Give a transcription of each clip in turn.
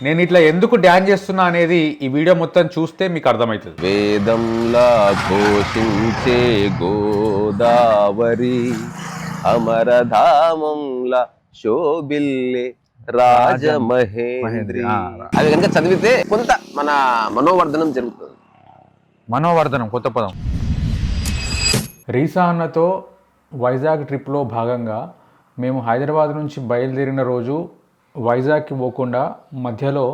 నేను ఇట్లా ఎందుకు డ్యాన్స్ చేస్తున్నా అనేది ఈ వీడియో మొత్తం చూస్తే మీకు అర్థమవుతుంది. వేదంలా ఘోషించే గోదావరి అమరధామంలా శోభిల్లే రాజమహేంద్రి. అది కనుక చదివితే కొంత మన మనోవర్ధనం జరుగుతుంది. మనోవర్ధనం కొత్త పదం. రీసా అన్నతో వైజాగ్ ట్రిప్లో భాగంగా మేము హైదరాబాద్ నుంచి బయలుదేరిన రోజు వైజాగ్కి పోకుండా మధ్యలో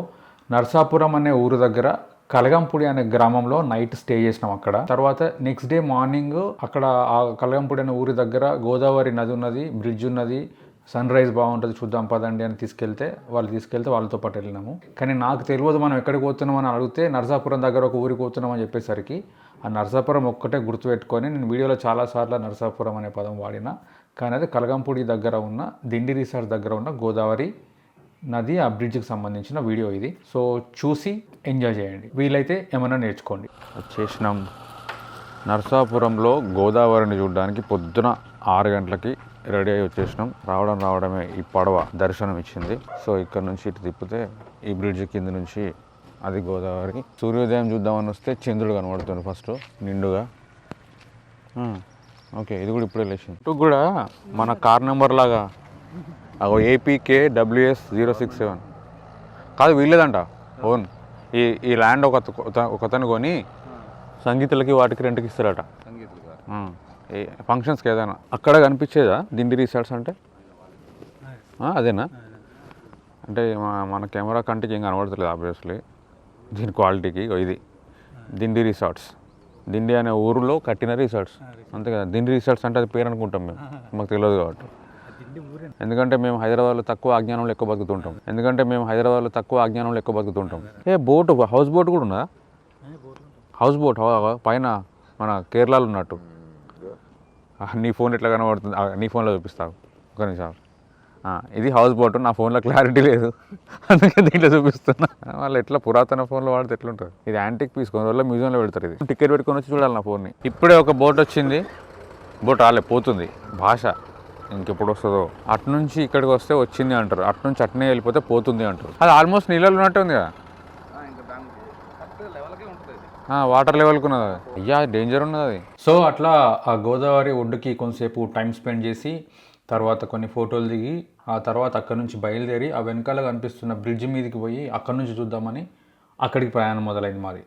నర్సాపురం అనే ఊరు దగ్గర కలగంపూడి అనే గ్రామంలో నైట్ స్టే చేసినాం అక్కడ. తర్వాత నెక్స్ట్ డే మార్నింగ్ అక్కడ ఆ కలగంపూడి అనే ఊరి దగ్గర గోదావరి నది ఉన్నది, బ్రిడ్జ్ ఉన్నది, సన్ రైజ్ బాగుంటుంది చూద్దాం పదండి అని తీసుకెళ్తే వాళ్ళతో పాటు వెళ్ళినాము. కానీ నాకు తెలియదు మనం ఎక్కడికి పోతున్నామని అడిగితే నర్సాపురం దగ్గర ఒక ఊరికి పోతున్నామని చెప్పేసరికి ఆ నర్సాపురం ఒక్కటే గుర్తుపెట్టుకొని నేను వీడియోలో చాలాసార్లు నర్సాపురం అనే పదం వాడినా, కానీ అది కలగంపూడి దగ్గర ఉన్న దిండి రిసార్ట్ దగ్గర ఉన్న గోదావరి నది ఆ బ్రిడ్జ్కి సంబంధించిన వీడియో ఇది. సో చూసి ఎంజాయ్ చేయండి, వీలైతే ఏమైనా నేర్చుకోండి. వచ్చేసినాం నర్సాపురంలో గోదావరిని చూడడానికి పొద్దున 6 గంటలకి రెడీ అయ్యి వచ్చేసినాం. రావడమే ఈ పడవ దర్శనం ఇచ్చింది. సో ఇక్కడ నుంచి ఇటు తిప్పితే ఈ బ్రిడ్జ్ కింద నుంచి అది గోదావరి. సూర్యోదయం చూద్దామని వస్తే చంద్రుడు కనబడుతుంది ఫస్ట్ నిండుగా. ఓకే, ఇది కూడా ఇప్పుడే లేచింది. ఇటు కూడా మన కార్ నెంబర్ లాగా APK WS 067 కాదు, వీళ్ళేదంట ఓన్. ఈ ల్యాండ్ ఒకతను కొని సంగీతులకి వాటికి రెంట్కి ఇస్తారట, ఫంక్షన్స్కి ఏదైనా. అక్కడ కనిపించేదా దిండి రిసార్ట్స్ అంటే? అదేనా? అంటే మన కెమెరా కంటికి ఏం కనబడతలేదు ఆబ్వియస్లీ దీని క్వాలిటీకి. ఇది దిండి రిసార్ట్స్, దిండి అనే ఊరిలో కట్టిన రిసార్ట్స్ అంతే కదా. దిండి రిసార్ట్స్ అంటే అది పేరు అనుకుంటాం మేము, మాకు తెలియదు కాబట్టి. ఎందుకంటే మేము హైదరాబాద్లో తక్కువ అజ్ఞానంలో ఎక్కువ బతుకుతుంటాం. బోటు, హౌస్ బోట్ కూడా ఉన్నదా? హౌస్ బోట్ పైన మన కేరళలో ఉన్నట్టు. నీ ఫోన్ ఎట్లా కనబడుతుంది? నీ ఫోన్లో చూపిస్తావు ఒక నిమిషం. ఇది హౌస్ బోట్. నా ఫోన్లో క్లారిటీ లేదు, అందుకే దీంట్లో చూపిస్తున్నా. వాళ్ళు ఎట్లా పురాతన ఫోన్లో వాడితే ఎట్లుంటుంది. ఇది యాంటిక్ పీస్, కొన్ని రోజుల్లో మ్యూజియంలో పెడతారు. ఇది టికెట్ పెట్టుకొని వచ్చి చూడాలి నా ఫోన్ని. ఇప్పుడే ఒక బోట్ వచ్చింది, బోట్ రాలే, పోతుంది. భాష ఇంకెప్పుడు వస్తుందో. అటునుంచి ఇక్కడికి వస్తే వచ్చింది అంటారు, అటునుంచి అట్నే వెళ్ళిపోతే పోతుంది అంటారు. అది ఆల్మోస్ట్ నీళ్ళలో ఉన్నట్టు ఉంది కదా, వాటర్ లెవెల్కి ఉన్నది. అయ్యా డేంజర్ ఉన్నది అది. సో అట్లా ఆ గోదావరి ఒడ్డుకి కొంతసేపు టైం స్పెండ్ చేసి తర్వాత కొన్ని ఫోటోలు దిగి ఆ తర్వాత అక్కడ నుంచి బయలుదేరి ఆ వెనకాల కనిపిస్తున్న బ్రిడ్జ్ మీదకి పోయి అక్కడ నుంచి చూద్దామని అక్కడికి ప్రయాణం మొదలైంది మాది.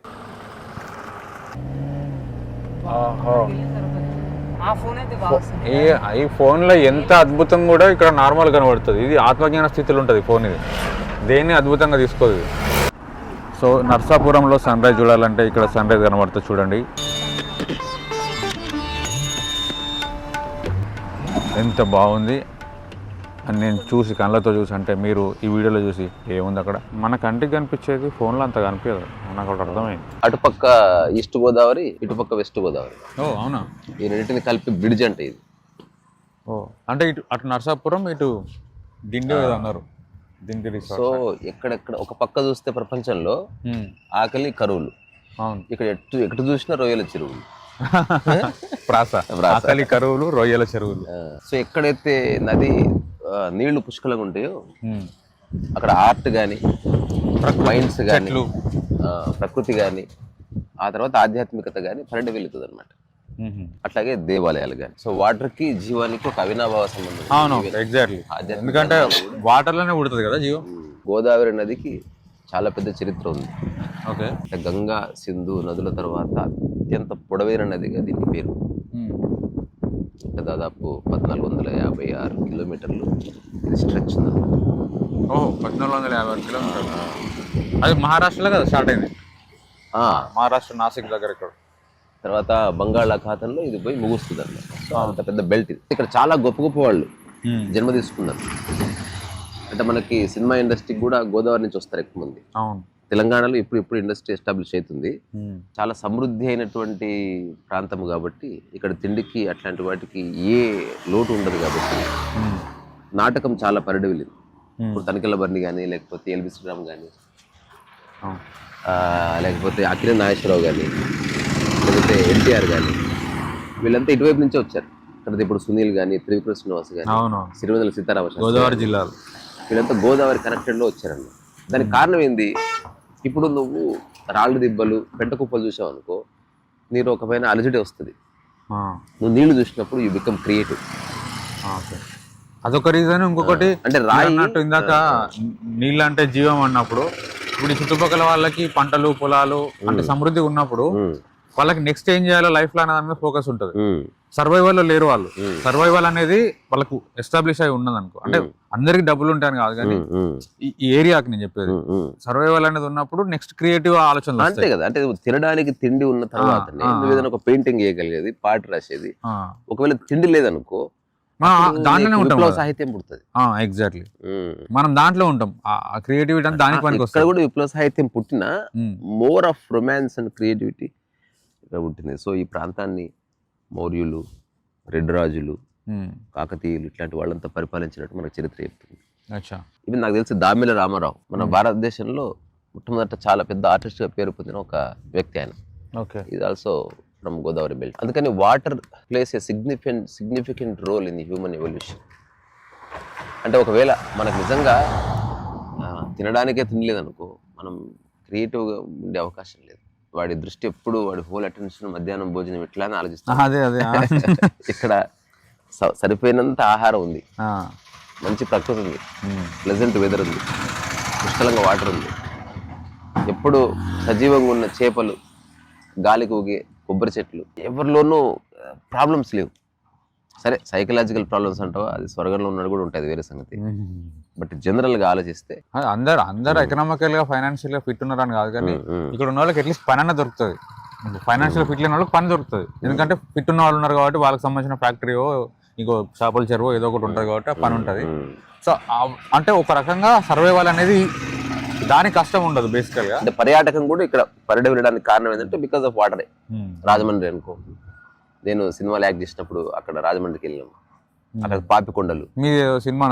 ఈ ఫోన్లో ఎంత అద్భుతం కూడా ఇక్కడ నార్మల్ కనబడుతుంది. ఇది ఆత్మజ్ఞాన స్థితిలో ఉంటుంది ఫోన్. ఇది దేన్ని అద్భుతంగా తీసుకోదు. సో నర్సాపురంలో సన్ రైజ్ చూడాలంటే ఇక్కడ సన్ రైజ్ కనబడుతుంది చూడండి, ఎంత బాగుంది అని నేను చూసి కళ్ళతో చూసి, అంటే మీరు ఈ వీడియోలో చూసి ఏముంది అక్కడ మన కంటికి కనిపించేది ఫోన్లో అంత కనిపించదు. నాకు ఒకటి అర్థమైంది. అటుపక్క ఈస్ట్ గోదావరి, ఇటుపక్క వెస్ట్ గోదావరి. ఓ అవునా? ఈ రెండింటిని కలిపి బ్రిడ్జ్ అంటే ఇది. ఓ అంటే ఇటు అటు నర్సాపురం, ఇటు దిండి అన్నారు, దిండి రిసార్ట్. సో ఎక్కడెక్కడ ఒక పక్క చూస్తే ప్రపంచంలో ఆకలి కరువులు, ఇక్కడ ఎటు చూసినా రొయ్యల చెరువులు, ఆకలి కరువులు, రొయ్యల చెరువులు. సో ఎక్కడైతే నది నీళ్లు పుష్కలంగా ఉంటాయో అక్కడ ఆర్ట్ కానీ, మైండ్స్ కానీ, ప్రకృతి కానీ, ఆ తర్వాత ఆధ్యాత్మికత కానీ పరిడి వెళ్తుంది అనమాట. అట్లాగే దేవాలయాలు కానీ. సో వాటర్ కి జీవానికి ఒక అవినాభావ సంబంధం. అవును, ఎగ్జాక్ట్లీ. ఎందుకంటే వాటర్ లోనే ఉడుతుంది కదా జీవం. గోదావరి నదికి చాలా పెద్ద చరిత్ర ఉంది. ఓకే, గంగా, సింధు నదుల తర్వాత అత్యంత పొడవైన నదిగా దీనికి పేరు. దాదాపు 1456 కిలోమీటర్లు ఇది స్ట్రెచ్ ఉంది. ఓహో, 1456 కిలోమీటర్లు. అది మహారాష్ట్రలో కదా స్టార్ట్ అయింది. మహారాష్ట్ర నాసిక్ దగ్గర. ఇక్కడ తర్వాత బంగాళాఖాతంలో ఇది పోయి ముగుస్తుంది అన్నమాట. సో అంత పెద్ద బెల్ట్ ఇది. ఇక్కడ చాలా గొప్ప గొప్ప వాళ్ళు జన్మ తీసుకున్నారు. అంటే మనకి సినిమా ఇండస్ట్రీకి కూడా గోదావరి నుంచి వస్తారు ఎక్కువ మంది. అవును, తెలంగాణలో ఇప్పుడు ఇండస్ట్రీ ఎస్టాబ్లిష్ అవుతుంది. చాలా సమృద్ధి అయినటువంటి ప్రాంతం కాబట్టి ఇక్కడ తిండికి అట్లాంటి వాటికి ఏ లోటు ఉండదు కాబట్టి నాటకం చాలా పరిడవిలింది. ఇప్పుడు తనికెళ్ళ బర్ని కానీ, లేకపోతే ఎల్బి శ్రీరామ్ కానీ, లేకపోతే అఖిల నాగేశ్వరరావు కానీ, లేకపోతే ఎన్టీఆర్ కానీ, వీళ్ళంతా ఇటువైపు నుంచే వచ్చారు. తర్వాత ఇప్పుడు సునీల్ కానీ, త్రివిక్రమ్ శ్రీనివాస్ కానీ, సిరివెన్నెల సీతారామ, గోదావరి జిల్లాలో వీళ్ళంతా గోదావరి కనెక్టెడ్లో వచ్చారన్న. దానికి కారణం ఏంది? ఇప్పుడు నువ్వు రాళ్ళు దిబ్బలు పెంట కుప్పలు చూసావు అనుకో, నీరు ఒకమైన అలజడి వస్తుంది. నువ్వు నీళ్లు చూసినప్పుడు యూ బికమ్ క్రియేటివ్. అదొక రీజన్. ఇంకొకటి అంటే రాయి అన్నట్టు ఇందాక నీళ్ళు అంటే జీవం అన్నప్పుడు, ఇప్పుడు ఈ చుట్టుపక్కల వాళ్ళకి పంటలు పొలాలు అంటే సమృద్ధి ఉన్నప్పుడు వాళ్ళకి నెక్స్ట్ ఏం చేయాలో లైఫ్ లో అనేది మీద ఫోకస్ ఉంటుంది. సర్వైవల్ లో లేరు వాళ్ళు. సర్వైవల్ అనేది వాళ్ళకు ఎస్టాబ్లిష్ అయి ఉన్నది అనుకో. అంటే అందరికి డబ్బులు ఉంటాయని కాదు, కానీ ఈ ఏరియాకి నేను చెప్పేది సర్వైవల్ అనేది ఉన్నప్పుడు నెక్స్ట్ క్రియేటివ్ ఆలోచనలు అంతే కదా. అంటే తినడానికి తిండి ఉన్న తర్వాత ఏదైనా ఒక పెయింటింగ్ వేయగలిగేది, పాట రాసేది. ఒకవేళ తిండి లేదనుకో దాంట్లోనే ఉంటాం, సాహిత్యం పుడుతుంది. ఎగ్జాక్ట్లీ, మనం దాంట్లో ఉంటాం. ఆ క్రియేటివిటీ అంటే దానికి పనికి వస్తుంది. ఇక్కడ కూడా విప్లవ సాహిత్యం పుట్టిన more of romance and creativity ఇక్కడ పుట్టింది. సో ఈ ప్రాంతాన్ని మౌర్యులు, రెడ్డి రాజులు, కాకతీయులు ఇట్లాంటి వాళ్ళంతా పరిపాలించినట్టు మనకు చరిత్ర చెప్తుంది. ఇవి నాకు తెలిసి దామిల రామారావు మన భారతదేశంలో మొట్టమొదట చాలా పెద్ద ఆర్టిస్ట్గా పేరు పొందిన ఒక వ్యక్తి ఆయన. ఇది ఆల్సో ఫ్రమ్ గోదావరి బెల్ట్. అందుకని water plays a significant role in the human evolution. అంటే ఒకవేళ మనకు నిజంగా తినడానికే తినలేదనుకో, మనం క్రియేటివ్గా ఉండే అవకాశం లేదు. వాడి దృష్టి ఎప్పుడు, వాడి హోల్ అటెన్షన్ మధ్యాహ్నం భోజనం ఇట్లా అని ఆలోచిస్తాం. ఇక్కడ సరిపోయినంత ఆహారం ఉంది, మంచి ప్రకృతి ఉంది, ప్లెజెంట్ వెదర్ ఉంది, పుష్కలంగా వాటర్ ఉంది, ఎప్పుడు సజీవంగా ఉన్న చేపలు, గాలికి ఊగే కొబ్బరి చెట్లు, ఎవరిలోనూ ప్రాబ్లమ్స్ లేవు. సరే సైకలాజికల్ ప్రాబ్లమ్స్ అంటావా, అది స్వర్గంలో ఉన్నది కూడా ఉంటుంది, వేరే సంగతి. బట్ జనరల్ గా ఆలోచిస్తే అందరు ఎకనామికల్ గా ఫైనాన్షియల్ గా ఫిట్ ఉన్నారని కాదు, కానీ ఇక్కడ ఉన్న వాళ్ళకి అట్లీస్ట్ పని అన్న దొరుకుతుంది. ఫైనాన్షియల్ ఫిట్ లేని వాళ్ళకి పని దొరుకుతుంది. ఎందుకంటే ఫిట్ ఉన్న వాళ్ళు ఉన్నారు కాబట్టి వాళ్ళకి సంబంధించిన ఫ్యాక్టరీయో ఇంకో చేపల చెరువు ఏదో ఒకటి ఉంటుంది కాబట్టి ఆ పని ఉంటుంది. సో అంటే ఒక రకంగా సర్వైవల్ అనేది దానికి కష్టం ఉండదు బేసికల్ గా. అంటే పర్యాటకం కూడా ఇక్కడ పర్యటన వెళ్ళడానికి కారణం ఏంటంటే బికాస్ ఆఫ్ వాటరే. రాజమండ్రి అనుకో, నేను సినిమాలు యాక్ట్ చేసినప్పుడు అక్కడ రాజమండ్రికి వెళ్ళాము. అక్కడ పాపికొండలు, మీ సినిమా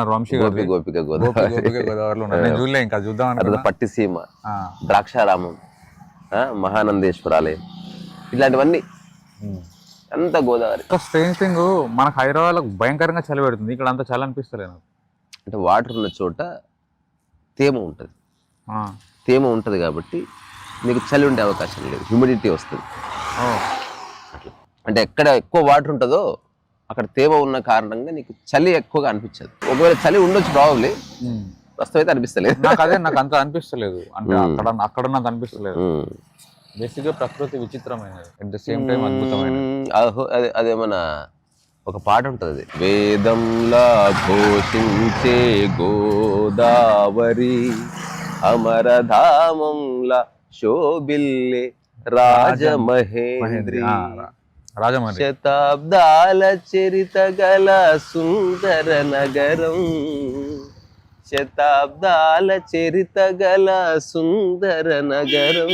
గోపిక గోదావరిలో, ఇంకా చూద్దాం, పట్టిసీమ, ద్రాక్షారామం, మహానందేశ్వరాలయం, ఇలాంటివన్నీ అంతా గోదావరి. స్ట్రేంజ్ థింగ్, మనకు హైదరాబాద్ లో భయంకరంగా చలి పెడుతుంది, ఇక్కడ అంతా చలి అనిపిస్తలేదు నాకు. అంటే వాటర్ ఉన్న చోట తేమ ఉంటుంది, తేమ ఉంటుంది కాబట్టి మీకు చలి ఉండే అవకాశం లేదు, హ్యూమిడిటీ వస్తుంది. అంటే ఎక్కడ ఎక్కువ వాటర్ ఉంటుందో అక్కడ తేమ ఉన్న కారణంగా నీకు చలి ఎక్కువగా అనిపించదు. ఒకవేళ చలి ఉండొచ్చు ప్రాబబ్లీ, ప్రస్తుతం అయితే అనిపిస్తలేదు. నాకు అంత అనిపిస్తలేదు, అంటే అక్కడ నాకు అనిపిస్తలేదు. బేసిక్ గా ప్రకృతి విచిత్రమైనది, అట్ ద సేమ్ టైం అద్భుతమైనది. అదేమన్నా ఒక పాట ఉంటుంది, వేదంలా ఘోషించే గోదావరి అమరధామంలా శోభిల్లే రాజమహేంద్రి, శతాబ్దాల చరిత గల సుందర నగరం, శతాబ్దాల చరిత గల సుందర నగరం,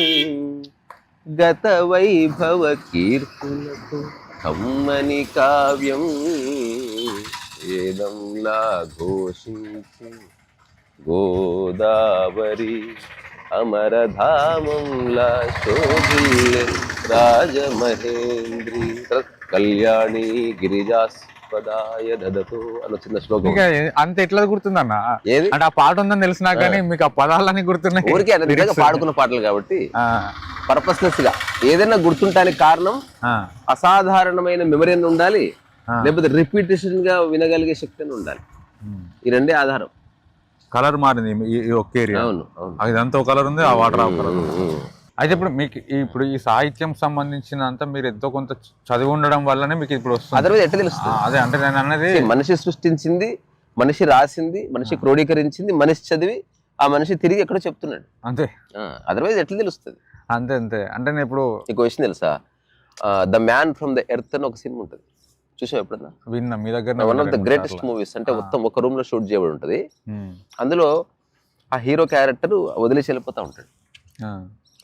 గత వైభవ కీర్తులతో కమ్మని కావ్యం, వేదంలా ఘోషించి గోదావరి అమరధామంలా శోభిల్లే రాజమహేంద్రి, కళ్యాణి గిరిజాస్పదాయ దదతో అని చిన్న శ్లోకం. అంత ఎట్లా గుర్తుందన్న? అంటే ఆ పాట ఉందని తెలిసినా కానీ మీకు ఆ పదాలన్నీ గుర్తున్నాయి. ఊరికే నిజంగా పాడుకున్న పాటలు కాబట్టి పర్పస్లెస్ గా ఏదైనా గుర్తుంటానికి కారణం అసాధారణమైన మెమరీ అని ఉండాలి, లేకపోతే రిపీటేషన్ గా వినగలిగే శక్తి అని ఉండాలి. ఈ రెండే ఆధారం. కలర్ మారింది ఈ ఒక్క ఏరియా. అవును, అదంతా ఒక కలర్ ఉంది, ఆ వాటర్ ఆ కలర్. అయితే ఇప్పుడు మీకు ఇప్పుడు ఈ సాహిత్యం సంబంధించినంత మీరు ఎంతో కొంత చదివి ఉండడం వల్లనే మీకు ఇప్పుడు వస్తుంది. అదర్వైజ్ ఎట్లా తెలుస్తుంది? అదే అంటే నేను అన్నది, మనిషి సృష్టించింది, మనిషి రాసింది, మనిషి క్రోడీకరించింది, మనిషి చదివి ఆ మనిషి తిరిగి ఎక్కడో చెప్తున్నాడు, అంతే. అదర్వైజ్ ఎట్లా తెలుస్తుంది? అంతే. అంటే నేను ఇప్పుడు నీకు విషయం తెలుసా, the man from the earth అని ఒక సినిమా ఉంటుంది, చూసావు ఎప్పుడన్నా? విన్నా, మీ దగ్గర. One of the greatest movies. అంటే మొత్తం ఒక రూమ్ లో షూట్ చేయబడి ఉంటుంది. అందులో ఆ హీరో క్యారెక్టర్ వదిలేసి వెళ్ళిపోతా ఉంటాడు.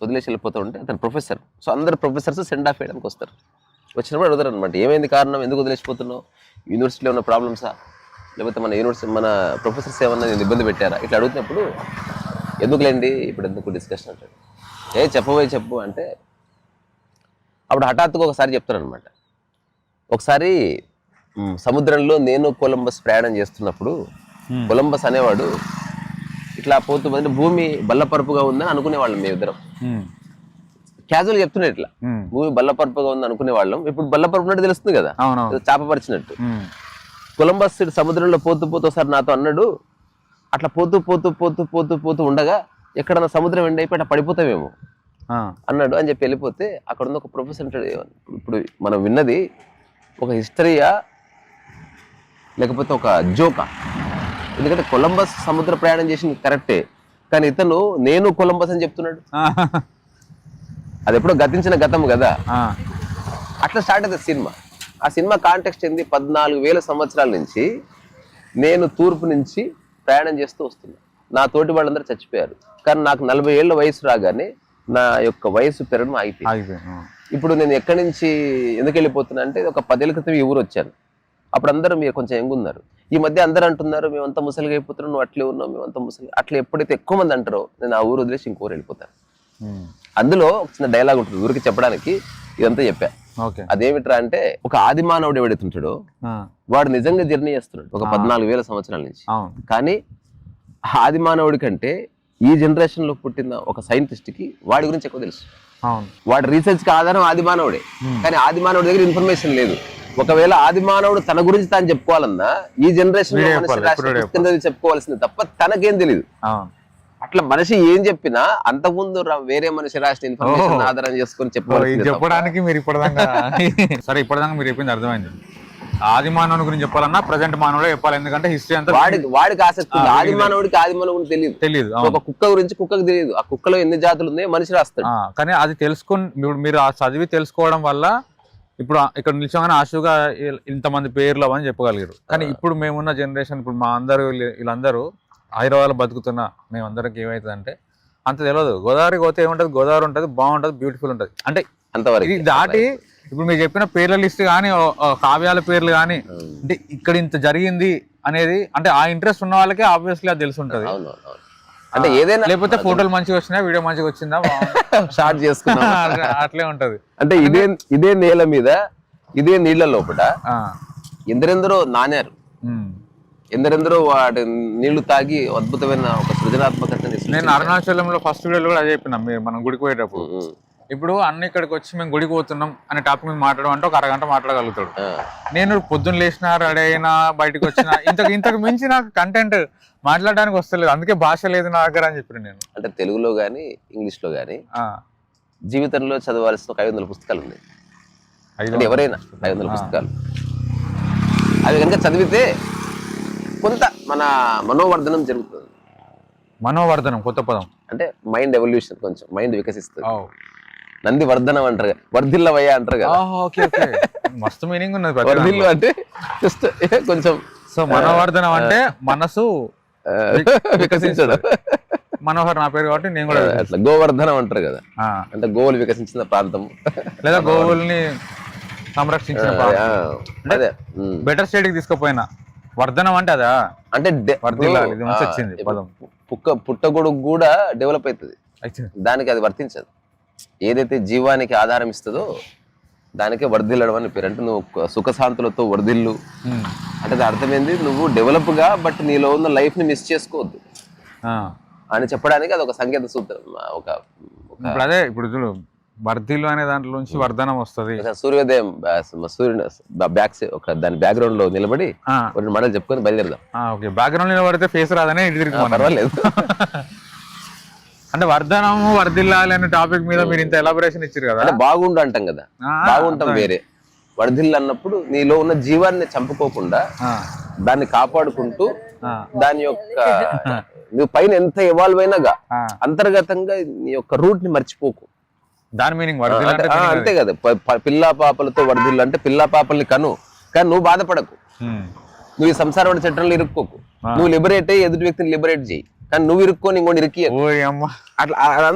వదిలేసి వెళ్ళిపోతూ ఉంటే అతను ప్రొఫెసర్. సో అందరు ప్రొఫెసర్స్ సెండ్ ఆఫ్ వేయడానికి వస్తారు. వచ్చినప్పుడు అడుగుతారు అనమాట, ఏమైంది కారణం, ఎందుకు వదిలేసిపోతున్నావు, యూనివర్సిటీలో ఉన్న ప్రాబ్లమ్సా, లేకపోతే మన ప్రొఫెసర్స్ ఏమన్నా నేను ఇబ్బంది పెట్టారా, ఇట్లా అడుగుతున్నప్పుడు ఎందుకులేండి ఇప్పుడు ఎందుకు డిస్కషన్ అంటాడు. చెప్పు అంటే అప్పుడు హఠాత్తుగా ఒకసారి చెప్తారనమాట. ఒకసారి సముద్రంలో నేను కొలంబస్ ప్రయాణం చేస్తున్నప్పుడు కొలంబస్ అనేవాడు ఇట్లా పోతూ అంటే భూమి బల్లపరుపుగా ఉందని అనుకునేవాళ్ళం మేము ఇద్దరం. క్యాజువల్ చెప్తున్నా ఇట్లా భూమి బల్లపరుపుగా ఉంది అనుకునేవాళ్ళం. ఇప్పుడు బల్లపరుపు ఉన్నట్టు తెలుస్తుంది కదా, చాపపరిచినట్టు. కొలంబస్ సముద్రంలో పోతూ పోతూ సార్ నాతో అన్నాడు, అట్లా పోతూ పోతూ పోతూ పోతూ పోతూ ఉండగా ఎక్కడన్నా సముద్రం ఎండ్ అయిపోయి అట్లా పడిపోతామేమో అన్నాడు అని చెప్పి వెళ్ళిపోతే అక్కడ ఉన్న ఒక ప్రొఫెసర్ అంటాడు, ఇప్పుడు మనం విన్నది ఒక హిస్టరీయా లేకపోతే ఒక జోకా? ఎందుకంటే కొలంబస్ సముద్ర ప్రయాణం చేసింది కరెక్టే, కానీ ఇతను నేను కొలంబస్ అని చెప్తున్నాడు. అది ఎప్పుడో గతించిన గతం కదా. అట్లా స్టార్ట్ అవుతుంది సినిమా. ఆ సినిమా కాంటెక్స్ట్ ఏంది, 14,000 సంవత్సరాల నుంచి నేను తూర్పు నుంచి ప్రయాణం చేస్తూ వస్తున్నా. నా తోటి వాళ్ళందరూ చచ్చిపోయారు, కానీ నాకు 40 ఏళ్ల వయసు రాగానే నా యొక్క వయసు పెరగడం ఆగిపోయింది. ఇప్పుడు నేను ఎక్కడి నుంచి ఎందుకు వెళ్ళిపోతున్నా అంటే, ఒక 10 ఏళ్ల క్రితం ఈ ఊరు వచ్చాను. అప్పుడు అందరూ మీరు కొంచెం ఎంగున్నారు. ఈ మధ్య అందరూ అంటున్నారు మేమంతా ముసలిగా అయిపోతున్నాం, నువ్వు అట్లే ఉన్నావు, మేమంతా ముసలి. అట్లా ఎప్పుడైతే ఎక్కువ మంది అంటారో నేను ఆ ఊరు వదిలేసి ఇంకోరు వెళ్ళిపోతాను. అందులో ఒక చిన్న డైలాగ్ ఉంటుంది ఊరికి చెప్పడానికి, ఇదంతా చెప్పా. అదేమిట్రా అంటే, ఒక ఆది మానవుడు ఎవడైతుంటాడో వాడు నిజంగా జర్నీ చేస్తున్నాడు ఒక 14,000 సంవత్సరాల నుంచి. కానీ ఆది మానవుడి కంటే ఈ జనరేషన్ లో పుట్టిన ఒక సైంటిస్ట్ కి వాడి గురించి ఎక్కువ తెలుసు. వాడి రీసెర్చ్ కి ఆధారం ఆది మానవుడే, కానీ ఆది మానవుడి దగ్గర ఇన్ఫర్మేషన్ లేదు. ఒకవేళ ఆది మానవుడు తన గురించి తాను చెప్పుకోవాలన్నా ఈ జనరేషన్ లో చెప్పుకోవాల్సింది తప్ప తనకేం తెలియదు. అట్లా మనిషి ఏం చెప్పినా అంతకుముందు వేరే మనిషి రాసిన ఇన్ఫర్మేషన్ ఆధారం చేసుకొని చెప్పడానికి మీరు ఇప్పటిదాకా సరే ఇప్పటిదాకా మీరు చెప్పింది అర్థమైంది. ఆది మానవుని గురించి చెప్పాలన్నా ప్రజెంట్ మానవుడే చెప్పాలి, ఎందుకంటే హిస్టరీ అంతా వాడికి ఆసక్తి ఉంది. ఆది మానవుడికి ఆది మానవుడికి తెలియదు. ఒక కుక్క గురించి కుక్కకు తెలియదు, ఆ కుక్కలో ఎన్ని జాతులు ఉన్నాయో మనిషి రాస్తాడు. కానీ అది తెలుసుకుని మీరు ఆ చదివి తెలుసుకోవడం వల్ల ఇప్పుడు ఇక్కడ నిల్చోగానే ఆశుగా ఇంతమంది పేర్లు అని చెప్పగలిగారు. కానీ ఇప్పుడు మేమున్న జనరేషన్, ఇప్పుడు మా అందరూ వీళ్ళందరూ హైదరాబాద్లో బతుకుతున్నా మేమందరికి ఏమవుతుంది అంటే అంత తెలియదు. గోదావరికి పోతే ఏముంటుంది, గోదావరి ఉంటుంది, బాగుంటుంది, బ్యూటిఫుల్ ఉంటుంది. అంటే అంతవరకు ఇది దాటి ఇప్పుడు మీరు చెప్పిన పేర్ల లిస్ట్ కానీ కావ్యాల పేర్లు కానీ అంటే ఇక్కడ ఇంత జరిగింది అనేది అంటే ఆ ఇంట్రెస్ట్ ఉన్న వాళ్ళకే ఆబ్వియస్లీ అది తెలిసి ఉంటుంది. అంటే ఏదైనా లేకపోతే ఫోటోలు మంచిగా వచ్చినా, వీడియో మంచిగా వచ్చిందా, షార్ట్ చేసుకున్నా అట్లే ఉంటది. అంటే ఇదే నేల మీద ఇదే నీళ్ల లోపల ఎందరెందరో నానారు, ఎందరెందరో వాటి నీళ్లు తాగి అద్భుతమైన ఒక సృజనాత్మకత. నేను అరుణాచలంలో ఫస్ట్ వీడియోలో కూడా అదే చెప్పినా, మనం గుడికి పోయేటప్పుడు ఇప్పుడు అన్ని ఇక్కడికి వచ్చి మేము గుడికి పోతున్నాం అనే టాపిక్ మీద మాట్లాడడం అంటే ఒక అరగంట మాట్లాడగలుగుతాడు. నేను పొద్దున్న లేచినా, రెడీ అయినా, బయటకు వచ్చినా ఇంతకు మించి నాకు కంటెంట్ మాట్లాడడానికి వస్తలేదు, అందుకే భాష లేదు నా దగ్గర అని చెప్పిన నేను. అంటే తెలుగులో కానీ ఇంగ్లీష్ లో కానీ జీవితంలో చదవాల్సిన ఒక 500 పుస్తకాలు ఉన్నాయి. ఎవరైనా 500 పుస్తకాలు అవి కనుక చదివితే కొంత మన మనోవర్ధనం జరుగుతుంది. మనోవర్ధనం కొత్త పదం అంటే మైండ్ ఎవల్యూషన్, కొంచెం మైండ్ వికసిస్తుంది. నంది వర్ధనం అంటారు కదా, వర్ధిల్లవయ్యా అంటారు కదా. మస్తు మీనింగ్ ఉన్నది. వర్ధిల్లు అంటే జస్ట్ కొంచెం. సో మనోవర్ధనం అంటే మనసు వికసించడం. మనోహర్ నా పేరు కాబట్టి నేను కూడా అట్లా గోవర్ధనం అంటారు కదా, అంటే గోవులు వికసించిన ప్రాంతం లేదా గోవుల్ని సంరక్షించిన అదే బెటర్ స్టేట్ కి తీసుకుపోయినా వర్ధనం అంటే అదా, అంటే వచ్చింది పదం. పుట్టగొడుగు కూడా డెవలప్ అవుతుంది, దానికి అది వర్తించదు. ఏదైతే జీవానికి ఆధారం ఇస్తుందో దానికే వర్ధిల్లడం అని పేరు. అంటే నువ్వు సుఖశాంతులతో వర్ధిల్లు అంటే అర్థమైంది, నువ్వు డెవలప్ గా బట్ నీలో ఉన్న లైఫ్ ని మిస్ చేసుకోవద్దు అని చెప్పడానికి అది ఒక సంకేత సూత్రం. అదే ఇప్పుడు చూడు, వర్ధిల్లు అనే దాంట్లో నుంచి వర్ధనం వస్తుంది. సూర్యోదయం సూర్యుని దాని బ్యాక్గ్రౌండ్ లో నిలబడి కొన్ని మాటలు చెప్పుకొని బయలుదేరదాం. బ్యాక్గ్రౌండ్ నిలబడితే ఫేస్ రాదనే పర్వాలేదు. అంటే వర్ధనము వర్ధిల్లాలి అనే టాపిక్ మీద మీరు ఇంత ఎలాబరేషన్ ఇచ్చారు కదా. అంటే బాగుండు అంటాం కదా, బాగుంటాం వేరే. వర్ధిల్లు అన్నప్పుడు నీలో ఉన్న జీవాన్ని చంపుకోకుండా దాన్ని కాపాడుకుంటూ దాని యొక్క నువ్వు పైన ఎంత ఎవాల్వ్ అయినాగా అంతర్గతంగా నీ యొక్క రూట్ ని మర్చిపోకు. దాని మీనింగ్ అంతే కదా. పిల్లా పాపలతో వర్ధిల్లు అంటే పిల్లా పాపల్ని కను, కానీ నువ్వు బాధపడకు. నువ్వు ఈ సంసారం చట్టంలో ఇరుక్కోకు. నువ్వు లిబరేట్ అయ్యి ఎదుటి వ్యక్తిని లిబరేట్ చేయి, కానీ నువ్వు ఇరుక్కొని ఇంకోటి ఇరికి. అట్లా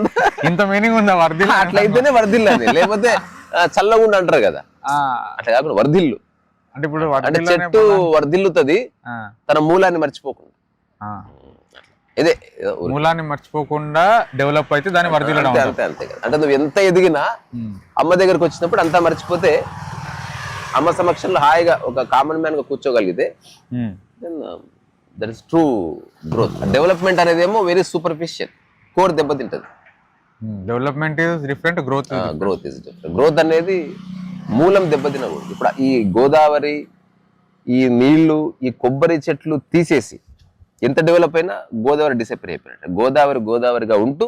ఇంత మీనింగ్ ఉందా వర్ధిల్లు? అట్లయితేనే వర్ధిల్లు అని, లేకపోతే చల్లగుండు అంటారు కదా, అట్లా కాకుండా వర్ధిల్లు అంటే ఇప్పుడు అంటే చెట్టు వర్ధిల్లుతుంది తన మూలాన్ని మర్చిపోకుండా. ఇదే మూలాన్ని మర్చిపోకుండా డెవలప్ అయితే దాన్ని వర్ధిల్లడం. అంతే అంతే కదా. అంటే నువ్వు ఎంత ఎదిగినా అమ్మ దగ్గరకు వచ్చినప్పుడు అంతా మర్చిపోతే అమ్మ సమక్షంలో హాయిగా ఒక కామన్ మ్యాన్ గా కూర్చోగలిగితే that is true growth. Development అనేదేమో వెరీ సూపర్ఫిషియల్, కోర్ దెబ్బతింటది. Development is different, growth growth is different. Growth అనేది మూలం దెబ్బతినకూడదు. ఇప్పుడు ఈ గోదావరి, ఈ నీళ్లు, ఈ కొబ్బరి చెట్లు తీసేసి ఎంత డెవలప్ అయినా గోదావరి డిసప్పేర్ అయిపోయినట్టు. గోదావరిగా ఉంటూ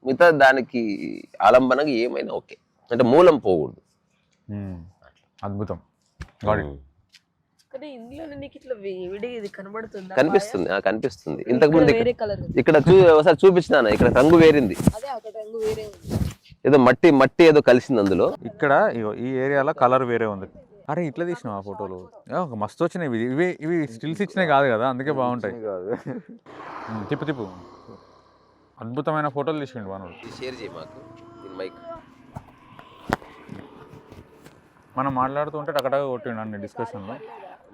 మిగతా దానికి ఆలంబనగా ఏమైనా ఓకే, అంటే మూలం పోకూడదు. అద్భుతం. కానీ ఇందులో నీకు ఇట్లా వేడి ఇది కనబడుతుందా? కనిపిస్తుంది. ఇంతకుముందు వేరే కలర్ ఇక్కడ ఒకసారి చూపించినాను, ఇక్కడ రంగు వేరింది, అదే అక్కడ రంగు వేరే ఉంది. ఏదో మట్టి ఏదో కలిసింది అందులో. ఇక్కడ ఈ ఏరియాలో కలర్ వేరే ఉంది. అరే ఇట్లా తీసినావు ఆ ఫోటోలు, మస్తు వచ్చినాయి. ఇవి స్టిల్స్ ఇచ్చినాయి కాదు కదా, అందుకే బాగుంటాయి. తిప్పు అద్భుతమైన ఫోటోలు తీసిండు మనోడు. షేర్ చేయి మాకు మైక్. మనం మాట్లాడుతూ ఉంటే టకటగా కొట్టిండు అన్ని డిస్కషన్లో.